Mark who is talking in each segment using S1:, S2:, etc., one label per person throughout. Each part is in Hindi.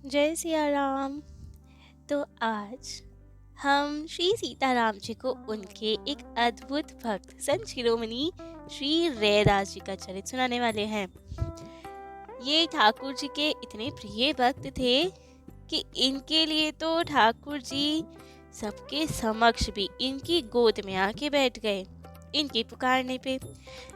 S1: जय सिया राम। तो आज हम श्री सीताराम जी को उनके एक अद्भुत भक्त संत शिरोमणि श्री रैदास जी का चरित्र सुनाने वाले हैं। ये ठाकुर जी के इतने प्रिय भक्त थे कि इनके लिए तो ठाकुर जी सबके समक्ष भी इनकी गोद में आके बैठ गए। इनके पुकारने पे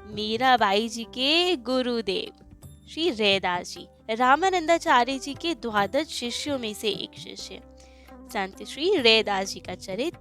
S1: मीराबाई जी के गुरुदेव श्री रैदास जी रामानंदाचार्य जी के द्वादश शिष्यों में से एक शिष्य संत श्री रैदास जी का चरित्र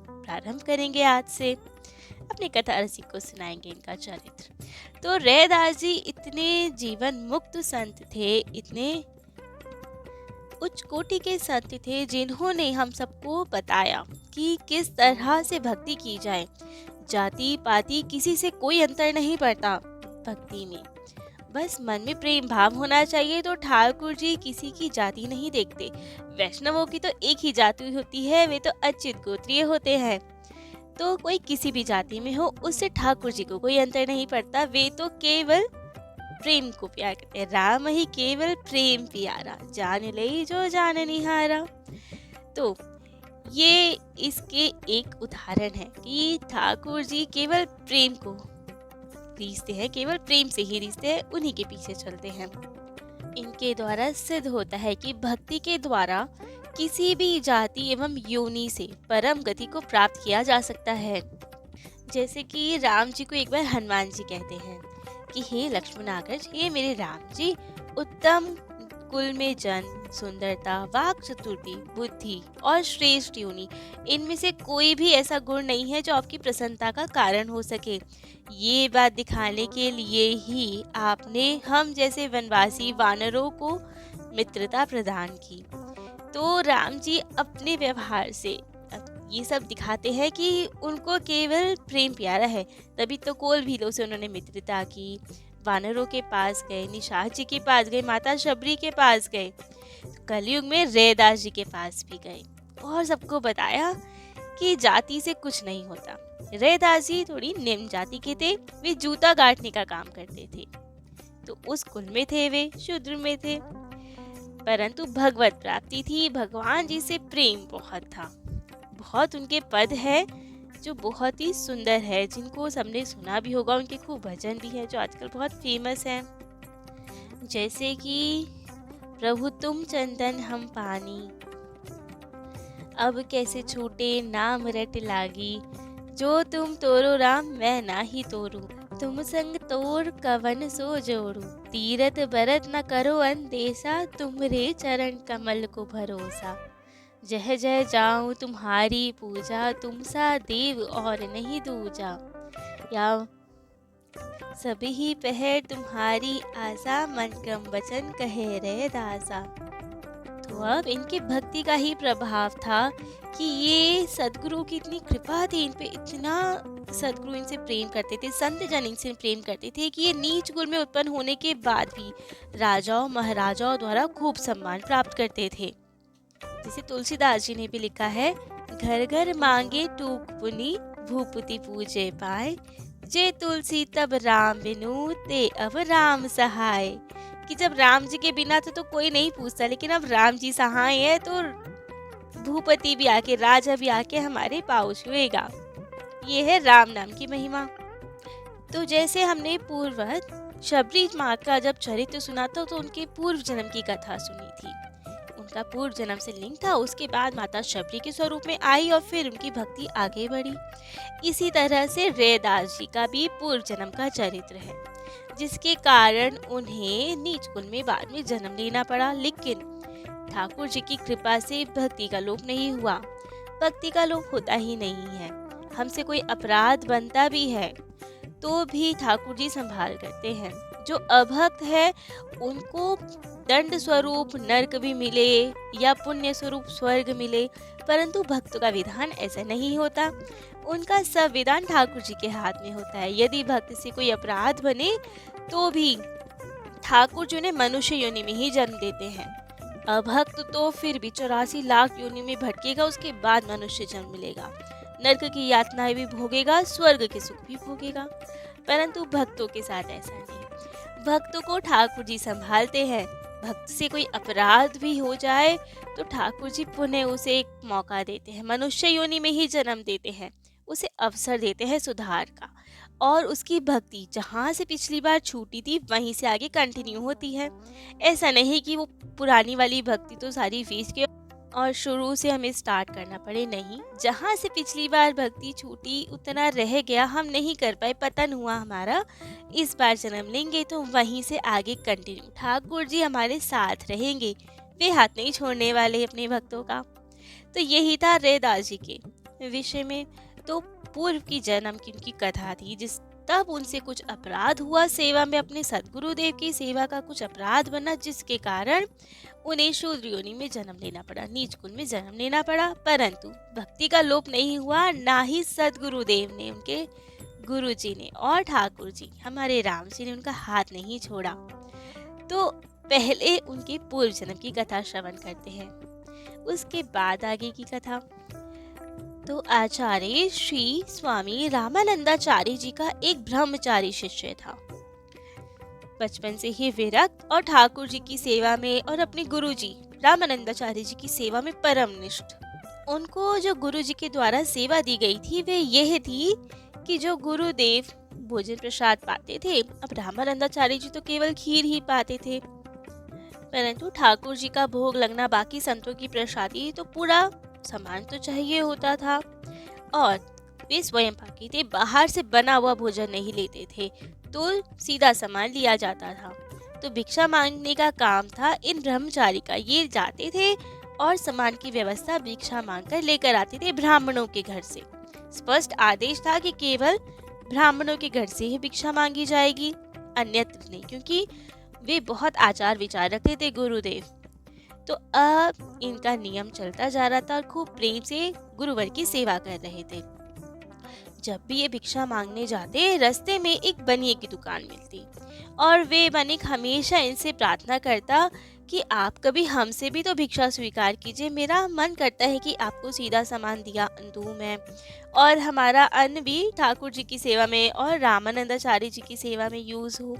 S1: प्रारंभ करेंगे। आज से अपने कथा रसिक को सुनाएंगे इनका चरित्र। तो रैदास जी इतने जीवन मुक्त संत थे, इतने उच्च कोटि के संत थे, जिन्होंने हम सबको बताया कि किस तरह से भक्ति की जाए। जाति पाति किसी से कोई अंतर नहीं पड़ता भक्ति में, बस मन में प्रेम भाव होना चाहिए। तो ठाकुर जी किसी की जाति नहीं देखते। वैष्णवों की तो एक ही जाति होती है, वे तो अच्युत गोत्रीय होते हैं। तो कोई किसी भी जाति में हो, उससे ठाकुर जी को कोई अंतर नहीं पड़ता। वे तो केवल प्रेम को प्यार करते हैं। राम ही केवल प्रेम प्यारा, जान ले जो जान निहारा। तो ये इसके एक उदाहरण है कि ठाकुर जी केवल प्रेम को रीझते हैं, केवल प्रेम से ही रीझते हैं, उन्हीं के पीछे चलते हैं। इनके द्वारा सिद्ध होता है कि भक्ति के द्वारा किसी भी जाति एवं योनि से परम गति को प्राप्त किया जा सकता है। जैसे कि राम जी को एक बार हनुमान जी कहते हैं कि हे लक्ष्मण आगर्ष, हे मेरे राम जी, उत्तम कुल में जन्म, सुंदरता, वाक चतुर्थी, बुद्धि और श्रेष्ठ योनि, इनमें से कोई भी ऐसा गुण नहीं है जो आपकी प्रसन्नता का कारण हो सके। ये बात दिखाने के लिए ही आपने हम जैसे वनवासी वानरों को मित्रता प्रदान की। तो राम जी अपने व्यवहार से ये सब दिखाते हैं कि उनको केवल प्रेम प्यारा है। तभी तो कोल भीलों से उन्होंने मित्रता की, वानरों के पास गए, निषाद जी के पास गए, माता शबरी के पास गए, कलयुग में रैदास जी के पास भी गए और सबको बताया कि जाति से कुछ नहीं होता। रैदास जी थोड़ी निम्न जाति के थे, वे जूता गांठने का काम करते थे, तो उस कुल में थे, वे शूद्र में थे, परंतु भगवत प्राप्ति थी, भगवान जी से प्रेम बहुत था। बहुत उनके पद है जो बहुत ही सुंदर है, जिनको सबने सुना भी होगा। उनके खूब भजन भी है जो आजकल बहुत फेमस हैं, जैसे कि प्रभु तुम चंदन हम पानी, अब कैसे छूटे नाम रट लागी, जो तुम तोरो राम मैं ना ही तोरू, तुम संग तोर कवन सो जोड़ू, तीरथ बरत न करो अंदेशा, तुमरे चरण कमल को भरोसा, जय जय जाऊं तुम्हारी पूजा, तुम सा देव और नहीं दूजा, या सभी पहर तुम्हारी आशा, मन क्रम वचन कहे रे दासा। तो अब इनके भक्ति का ही प्रभाव था कि ये सदगुरु की इतनी कृपा थी इन पे, इतना सदगुरु इनसे प्रेम करते थे, संत जन इनसे प्रेम करते थे कि ये नीच कुल में उत्पन्न होने के बाद भी राजाओं महाराजाओं द्वारा खूब सम्मान प्राप्त करते थे। जैसे तुलसीदास जी ने भी लिखा है, घर घर मांगे टूक पुनी, भूपति पूजे पाए, जे तुलसी तब राम बिनु, ते अब राम सहाय। कि जब राम जी के बिना तो कोई नहीं पूछता, लेकिन अब राम जी सहाय है तो भूपति भी आके, राजा भी आके हमारे पाँव छुएगा। ये है राम नाम की महिमा। तो जैसे हमने पूर्वत शबरी माँ का जब चरित्र सुना था, तो उनके पूर्व जन्म की कथा सुनी थी। उनका पूर्व जन्म से लिंक था, उसके बाद माता शबरी के स्वरूप में आई और फिर उनकी भक्ति आगे बढ़ी। इसी तरह से रैदास जी का भी पूर्व जन्म का चरित्र है, जिसके कारण उन्हें नीच कुल में बाद में जन्म लेना पड़ा। लेकिन ठाकुर जी की कृपा से भक्ति का लोप नहीं हुआ। भक्ति का लोप होता ही नहीं है। हमसे कोई अपराध बनता भी है तो भी ठाकुर जी संभाल करते हैं। जो अभक्त है उनको दंड स्वरूप नरक भी मिले या पुण्य स्वरूप स्वर्ग मिले, परंतु भक्त का विधान ऐसा नहीं होता। उनका सब विधान ठाकुर जी के हाथ में होता है। यदि भक्त से कोई अपराध बने तो भी ठाकुर जी उन्हें मनुष्य योनि में ही जन्म देते हैं। अभक्त तो फिर भी 84 लाख योनि में भटकेगा, उसके बाद मनुष्य जन्म मिलेगा, नरक की यातनाएं भी भोगेगा, स्वर्ग के सुख भी भोगेगा। परंतु भक्तों के साथ ऐसा नहीं। भक्तों को ठाकुर जी संभालते हैं। भक्त से कोई अपराध भी हो जाए तो ठाकुर जी पुनः उसे एक मौका देते हैं, मनुष्य योनि में ही जन्म देते हैं, उसे अवसर देते हैं सुधार का, और उसकी भक्ति जहाँ से पिछली बार छूटी थी वहीं से आगे कंटिन्यू होती है। ऐसा नहीं कि वो पुरानी वाली भक्ति तो सारी वेस्ट के और शुरू से हमें स्टार्ट करना पड़े, नहीं, जहाँ से पिछली बार भक्ति छूटी उतना रह गया, हम नहीं कर पाए, पतन हुआ हमारा, इस बार जन्म लेंगे तो वहीं से आगे कंटिन्यू, ठाकुर जी हमारे साथ रहेंगे, वे हाथ नहीं छोड़ने वाले अपने भक्तों का। तो यही था रैदास जी के विषय में। तो पूर्व की जन्म की उनकी कथा थी, जिस तब उनसे कुछ अपराध हुआ सेवा में, अपने सदगुरुदेव की सेवा का कुछ अपराध बना, जिसके कारण उन्हें शूद्र योनि में जन्म लेना पड़ा, नीच कुल में जन्म लेना पड़ा। परंतु भक्ति का लोप नहीं हुआ, ना ही सदगुरुदेव ने, उनके गुरु जी ने और ठाकुर जी हमारे राम जी ने उनका हाथ नहीं छोड़ा। तो पहले उनके पूर्व जन्म की कथा श्रवण करते हैं, उसके बाद आगे की कथा। तो आचार्य श्री स्वामी रामानंदाचार्य जी का एक ब्रह्मचारी शिष्य था। बचपन से ही विरक्त और ठाकुर जी की सेवा में और अपने गुरु जी रामानंदाचार्य जी की सेवा में परम निष्ठ। उनको जो गुरु जी के द्वारा सेवा दी गई थी वे यह थी कि जो गुरुदेव भोजन प्रसाद पाते थे, अब रामानंदाचार्य जी तो केवल खीर ही पाते थे, परंतु ठाकुर जी का भोग लगना, बाकी संतों की प्रसादी, तो पूरा सामान तो चाहिए होता था। और वे स्वयं पाकी थे, बाहर से बना हुआ भोजन नहीं लेते थे, तो सीधा सामान लिया जाता था। तो भिक्षा मांगने का काम था इन ब्रह्मचारी का, ये जाते थे और सामान की व्यवस्था भिक्षा मांगकर लेकर आते थे ब्राह्मणों के घर से। स्पष्ट आदेश था कि केवल ब्राह्मणों के घर से ही भिक्षा मांगी जाएगी, अन्यत्र नहीं, क्योंकि वे बहुत आचार विचार रखते थे गुरुदेव। तो अब इनका नियम चलता जा रहा था और खूब प्रेम से गुरुवर की सेवा कर रहे थे। जब भी ये भिक्षा मांगने जाते, रास्ते में एक बनिए की दुकान मिलती और वे बनिक हमेशा इनसे प्रार्थना करता कि आप कभी हमसे भी तो भिक्षा स्वीकार कीजिए, मेरा मन करता है कि आपको सीधा सामान दिया दूं मैं, और हमारा अन्न भी ठाकुर जी की सेवा में और रामानंदाचार्य जी की सेवा में यूज हो,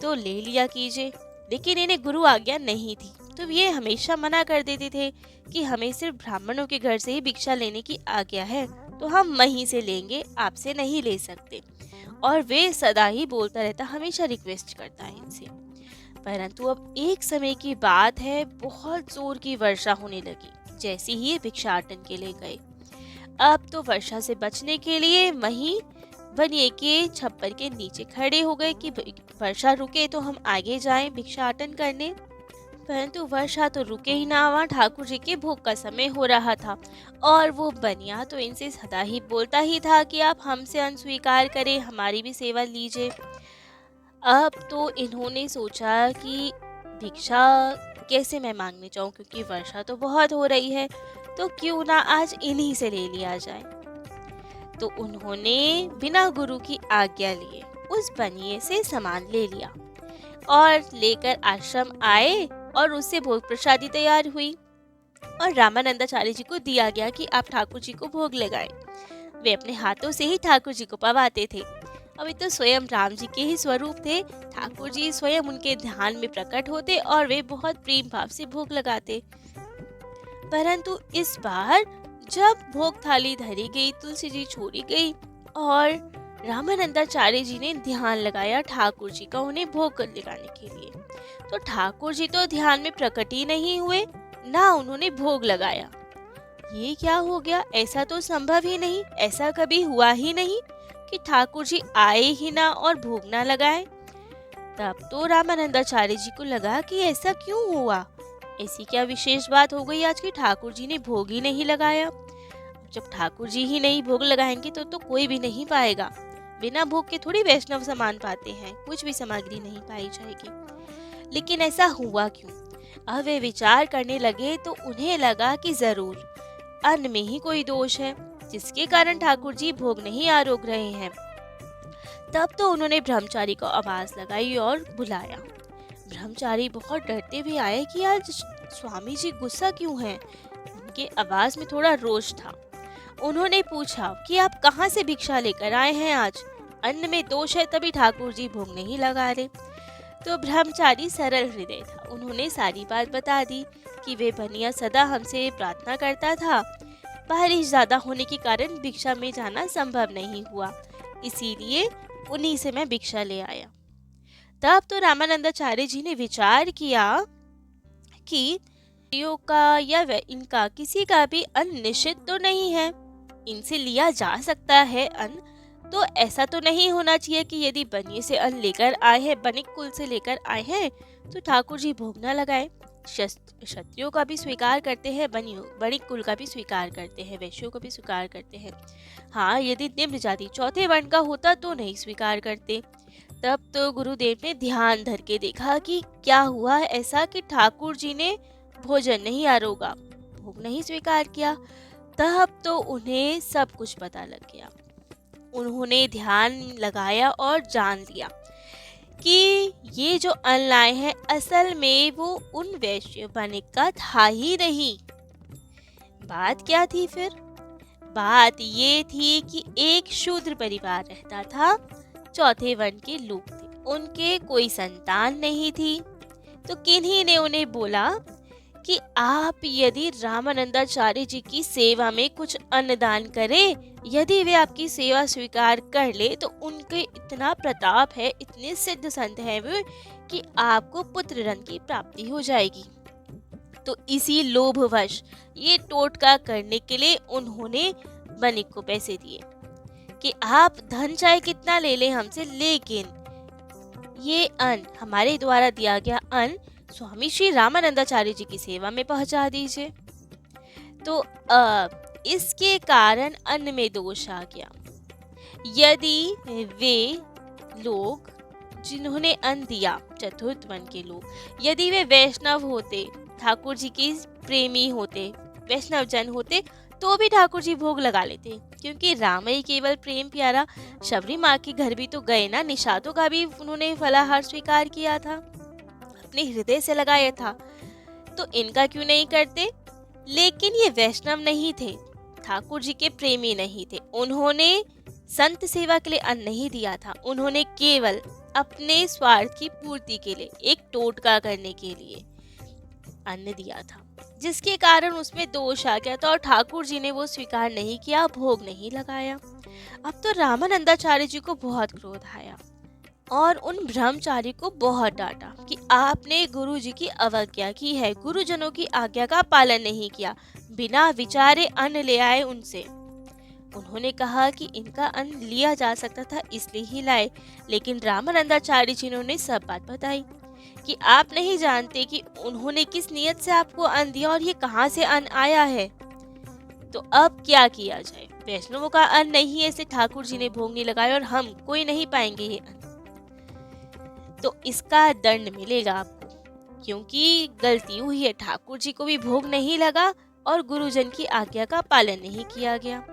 S1: तो ले लिया कीजिए। लेकिन इन्हें गुरु आज्ञा नहीं थी, तो ये हमेशा मना कर देते थे कि हमें सिर्फ ब्राह्मणों के घर से ही भिक्षा लेने की आज्ञा है, तो हम वहीं से लेंगे, आपसे नहीं ले सकते। और वे सदा ही बोलता रहता, हमेशा रिक्वेस्ट करता है इनसे। परंतु अब एक समय की बात है, बहुत जोर की वर्षा होने लगी जैसे ही ये भिक्षाटन के लिए गए। अब तो वर्षा से बचने के लिए वहीं बनिए के छप्पर के नीचे खड़े हो गए कि वर्षा रुके तो हम आगे जाएं भिक्षाटन करने। परंतु वर्षा तो रुके ही ना, वहाँ ठाकुर जी के भोग का समय हो रहा था और वो बनिया तो इनसे सदा ही बोलता ही था कि आप हमसे अन्न स्वीकार करें, हमारी भी सेवा लीजिए। अब तो इन्होंने सोचा कि भिक्षा कैसे मैं मांगने जाऊं, क्योंकि वर्षा तो बहुत हो रही है, तो क्यों ना आज इन्हीं से ले लिया जाए। तो उन्होंने बिना गुरु की आज्ञा लिए उस बनिए से सामान ले लिया और लेकर आश्रम आए और उससे भोग प्रसादी तैयार हुई और रामानंदाचार्य जी को दिया गया कि आप ठाकुर जी को भोग लगाएं। वे अपने हाथों से ही ठाकुर जी को पवाते थे। अभी तो स्वयं राम जी के ही स्वरूप थे, ठाकुर जी स्वयं उनके ध्यान में प्रकट होते और वे बहुत प्रेम भाव से भोग लगाते। परंतु इस बार जब भोग थाली धरी गई, तुलसी जी छोड़ी गई और रामानंदाचार्य जी ने ध्यान लगाया ठाकुर जी का उन्हें भोग लगाने के लिए, तो ठाकुर जी तो ध्यान में प्रकट ही नहीं हुए, ना उन्होंने भोग लगाया। ये क्या हो गया? ऐसा तो संभव ही नहीं, ऐसा कभी हुआ ही नहीं कि ठाकुर जी आए ही ना और भोग ना लगाए। तब तो रामानंदाचार्य जी को लगा कि ऐसा क्यों हुआ, ऐसी क्या विशेष बात हो गई आज कि ठाकुर जी ने भोग ही नहीं लगाया। जब ठाकुर जी ही नहीं भोग लगाएंगे तो कोई भी नहीं पाएगा। बिना भोग के थोड़ी वैष्णव सामान पाते हैं, कुछ भी सामग्री नहीं पाई जाएगी। लेकिन ऐसा हुआ क्यों? अब वे विचार करने लगे तो उन्हें लगा कि जरूर अन्न में ही कोई दोष है, जिसके कारण ठाकुर जी भोग नहीं आरोग रहे हैं। तब तो उन्होंने ब्रह्मचारी को आवाज लगाई और बुलाया। ब्रह्मचारी बहुत डरते हुए आए कि आज स्वामी जी गुस्सा क्यों हैं। उनके आवाज में थोड़ा रोष था। उन्होंने पूछा कि आप कहाँ से भिक्षा लेकर आए हैं आज? अन्न में दोष है तभी ठाकुर जी भोग नहीं लगा रहे। तो ब्रह्मचारी सरल हृदय था। उन्होंने सारी बात बता दी कि वे बनिया सदा हमसे प्रार्थना करता था। बारिश ज्यादा होने के कारण भिक्षा में जाना संभव नहीं हुआ, इसीलिए उन्हीं से मैं भिक्षा ले आया। तब तो रामानंदाचार्य जी ने विचार किया कि का या इनका किसी का भी अन्न निषिद्ध तो नहीं है, इनसे लिया जा सकता है अन्न। तो ऐसा तो नहीं होना चाहिए कि यदि बनिए से अन्न लेकर आए हैं, बनिक कुल से लेकर आए हैं, तो ठाकुर जी भोग न लगाए। क्षत्रियों का भी स्वीकार करते हैं, बनिक कुल का भी स्वीकार करते हैं, वैश्यों को भी स्वीकार करते हैं। हाँ, यदि निम्न जाति चौथे वर्ण का होता तो नहीं स्वीकार करते। तब तो गुरुदेव ने ध्यान धर के देखा कि क्या हुआ ऐसा कि ठाकुर जी ने भोजन नहीं आरोगा, भोग नहीं स्वीकार किया। तब तो उन्हें सब कुछ पता लग गया। उन्होंने ध्यान लगाया और जान लिया कि ये जो अन्न लाए हैं असल में वो उन वैश्य बनिक का था ही नहीं। बात क्या थी फिर? बात ये थी कि एक शूद्र परिवार रहता था, चौथे वर्ण के लोग थे, उनके कोई संतान नहीं थी। तो किन्हीं ने उन्हें बोला कि आप यदि रामानंदाचार्य जी की सेवा में कुछ अन्नदान करें, यदि वे आपकी सेवा स्वीकार कर ले तो उनके इतना प्रताप है, इतने सिद्ध संत हैं वे, कि आपको पुत्र रत्न की प्राप्ति हो जाएगी। तो इसी लोभवश ये टोटका करने के लिए उन्होंने बनिक को पैसे दिए कि आप धन चाहे कितना ले लें हमसे, लेकिन ये अन्न, हमारे द्वारा दिया गया अन्न, स्वामी श्री रामानंदाचार्य जी की सेवा में पहुंचा दीजिए। तो इसके कारण अन्न में दोष आ गया। यदि वे लोग जिन्होंने अन्न दिया, चतुर्थ वर्ण के लोग, यदि वे वैष्णव होते, ठाकुर जी के प्रेमी होते, वैष्णव जन होते, तो भी ठाकुर जी भोग लगा लेते, क्योंकि राम ही केवल प्रेम प्यारा। शबरी माँ के घर भी तो गए ना, निषादों का भी उन्होंने फलाहार स्वीकार किया था, अपने हृदय से लगाया था, तो इनका क्यों नहीं करते? लेकिन ये वैष्णव नहीं थे, ठाकुर जी के प्रेमी नहीं थे, उन्होंने संत सेवा के लिए अन्न नहीं दिया था, उन्होंने केवल अपने स्वार्थ की पूर्ति के लिए, एक टोटका करने के लिए अन्न दिया था, जिसके कारण उसमें दोष आ गया था और ठाकुर जी ने वो स्वीकार नहीं किया, भोग नहीं लगाया। अब तो रामानंदाचार्य जी को बहुत क्रोध आया और उन ब्रह्मचारी को बहुत डांटा कि आपने गुरु जी की अवज्ञा की है, गुरुजनों की आज्ञा का पालन नहीं किया, बिना विचारे अन्न ले आए उनसे। उन्होंने कहा कि इनका अन्न लिया जा सकता था इसलिए ही लाए, लेकिन रामानंदाचार्य जी ने उन्हें सब बात बताई कि आप नहीं जानते कि उन्होंने किस नियत से आपको अन्न दिया और ये कहाँ से अन्न आया है। तो अब क्या किया जाए? वैष्णवों का अन्न नहीं है, इसे ठाकुर जी ने भोग नहीं लगाया और हम कोई नहीं पाएंगे ये अन्न, तो इसका दंड मिलेगा आपको, क्योंकि गलती हुई है, ठाकुर जी को भी भोग नहीं लगा और गुरुजन की आज्ञा का पालन नहीं किया गया।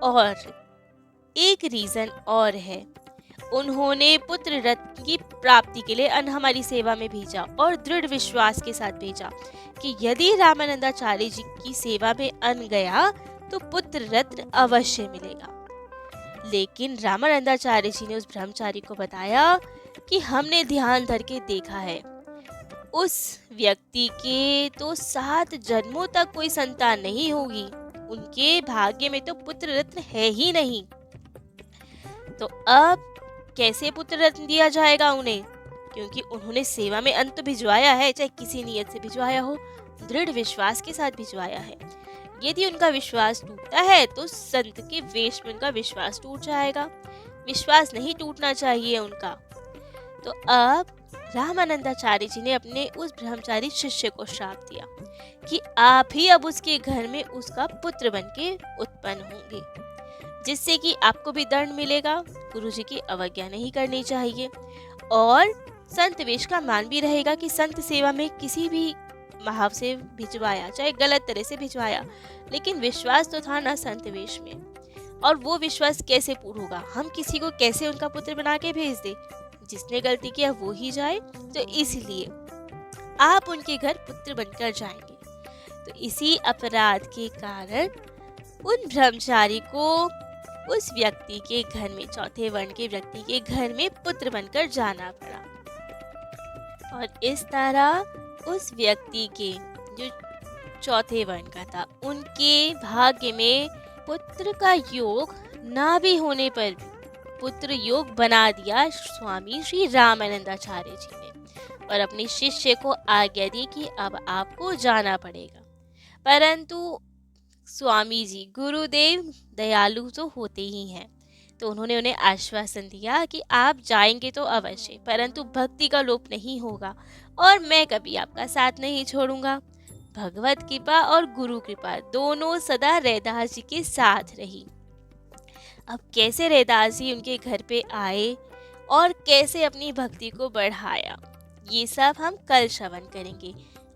S1: और एक रीजन और है, उन्होंने पुत्र रत्न की प्राप्ति के लिए अन्न हमारी सेवा में भेजा और दृढ़ विश्वास के साथ भेजा कि यदि रामानंदाचार्य जी की सेवा में अन्न गया तो पुत्र रत्न अवश्य मिलेगा। लेकिन रामानंदाचार्य जी ने उस ब्रह्मचारी को बताया कि हमने ध्यान धर के देखा है, उस व्यक्ति के तो 7 जन्मों तक कोई संतान नहीं होगी, उनके भाग्य में तो पुत्र रत्न है ही नहीं, तो अब कैसे पुत्र रत्न दिया जाएगा उन्हें? क्योंकि उन्होंने सेवा में अन्न तो भिजवाया है, चाहे किसी नियत से भिजवाया हो, दृढ़ विश्वास के साथ भिजवाया है। यदि उनका विश्वास टूटता है तो संत के वेश में उनका विश्वास टूट जाएगा, विश्वास नहीं टूटना चाहिए उनका। तो अब रामानंदाचार्य जी ने अपने उस ब्रह्मचारी शिष्य को श्राप दिया कि आप ही अब उसके घर में उसका पुत्र बन के उत्पन्न होंगे, जिससे कि आपको भी दंड मिलेगा, गुरुजी की अवज्ञा नहीं करनी चाहिए और संत वेश का मान भी रहेगा कि संत सेवा में किसी भी भाव से भिजवाया, चाहे गलत तरह से भिजवाया, लेकिन विश्वास तो था ना संत वेश में। और वो विश्वास कैसे पूर्ण होगा? हम किसी को कैसे उनका पुत्र बना के भेज दे? जिसने गलती किया वो ही जाए, तो इसलिए आप उनके घर पुत्र बनकर जाएंगे। तो इसी अपराध के कारण उन ब्रह्मचारी को उस व्यक्ति के घर में, चौथे वर्ण के व्यक्ति के घर में पुत्र बनकर जाना पड़ा। और इस तरह उस व्यक्ति के जो चौथे वर्ण का था, उनके भाग्य में पुत्र का योग ना भी होने पर भी पुत्र योग बना दिया स्वामी श्री रामानंदाचार्य जी ने, और अपने शिष्य को आज्ञा दी कि अब आपको जाना पड़ेगा। परंतु स्वामी जी गुरुदेव दयालु तो होते ही हैं, तो उन्होंने उन्हें आश्वासन दिया कि आप जाएंगे तो अवश्य, परंतु भक्ति का लोप नहीं होगा और मैं कभी आपका साथ नहीं छोड़ूंगा। भगवत कृपा और गुरु कृपा दोनों सदा रैदास जी के साथ रही। अब कैसे रैदास जी उनके घर पे आए और कैसे अपनी भक्ति को बढ़ाया, ये सब हम कल श्रवण करेंगे।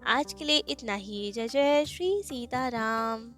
S1: आज के लिए इतना ही। जय जय श्री सीताराम।